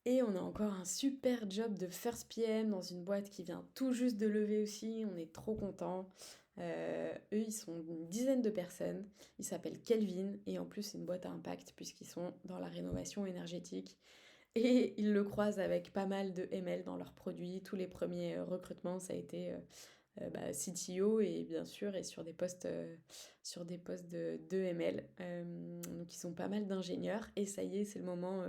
Et on a encore un super job de first PM dans une boîte qui vient tout juste de lever aussi. On est trop contents. Eux, ils sont une dizaine de personnes. Ils s'appellent Kelvin et en plus, c'est une boîte à impact puisqu'ils sont dans la rénovation énergétique. Et ils le croisent avec pas mal de ML dans leurs produits. Tous les premiers recrutements, ça a été CTO et bien sûr, et sur des postes de ML. Donc ils ont pas mal d'ingénieurs et ça y est, c'est le moment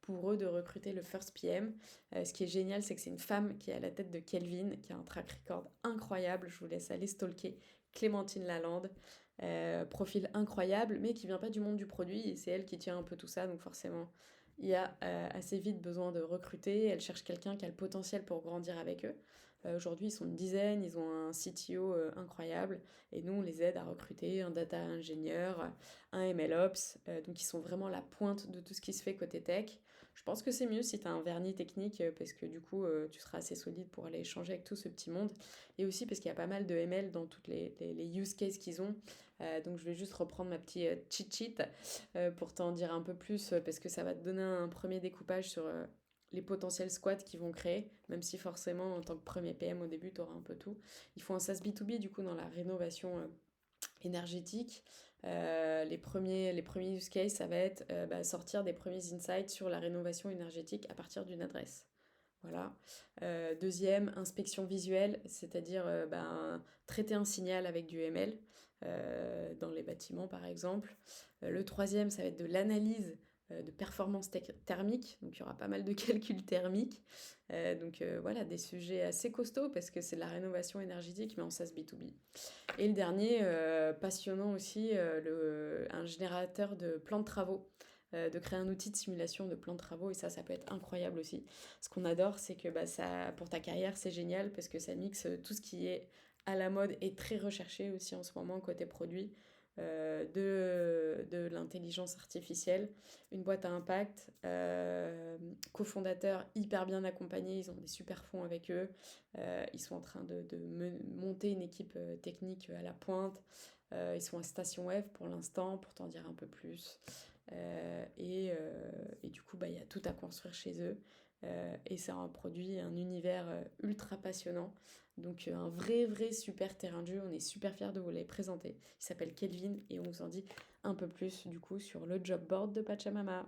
pour eux de recruter le first PM. Ce qui est génial, c'est que c'est une femme qui est à la tête de Kelvin, qui a un track record incroyable. Je vous laisse aller stalker Clémentine Lalande. Profil incroyable, mais qui vient pas du monde du produit et c'est elle qui tient un peu tout ça, donc forcément il y a assez vite besoin de recruter. Elle cherche quelqu'un qui a le potentiel pour grandir avec eux. Aujourd'hui, ils sont une dizaine, ils ont un CTO incroyable, et nous, on les aide à recruter un data ingénieur, un MLOps, donc ils sont vraiment la pointe de tout ce qui se fait côté tech. Je pense que c'est mieux si tu as un vernis technique, parce que du coup, tu seras assez solide pour aller échanger avec tout ce petit monde, et aussi parce qu'il y a pas mal de ML dans toutes les use cases qu'ils ont. Donc je vais juste reprendre ma petite cheat sheet pour t'en dire un peu plus, parce que ça va te donner un premier découpage sur les potentiels squats qu'ils vont créer, même si forcément en tant que premier PM au début tu auras un peu tout. Ils font un SaaS B2B du coup dans la rénovation énergétique. Les premiers use cases, ça va être sortir des premiers insights sur la rénovation énergétique à partir d'une adresse. Voilà. Deuxième, inspection visuelle, c'est-à-dire traiter un signal avec du ML dans les bâtiments par exemple. Le troisième, ça va être de l'analyse de performance thermique, donc il y aura pas mal de calculs thermiques. Voilà, des sujets assez costauds parce que c'est de la rénovation énergétique mais en SaaS B2B. Et le dernier, passionnant aussi, un générateur de plans de travaux. De créer un outil de simulation de plans de travaux et ça peut être incroyable aussi. Ce qu'on adore, c'est que ça, pour ta carrière, c'est génial parce que ça mixe tout ce qui est à la mode et très recherché aussi en ce moment côté produit, de l'intelligence artificielle, une boîte à impact, cofondateurs hyper bien accompagnés, ils ont des super fonds avec eux, ils sont en train de monter une équipe technique à la pointe, ils sont à Station F pour l'instant, pour t'en dire un peu plus. Et du coup, il y a tout à construire chez eux. Et c'est un produit, un univers ultra passionnant. Donc un vrai super terrain de jeu. On est super fiers de vous les présenter. Il s'appelle Kelvin et on vous en dit un peu plus du coup sur le job board de Pachamama.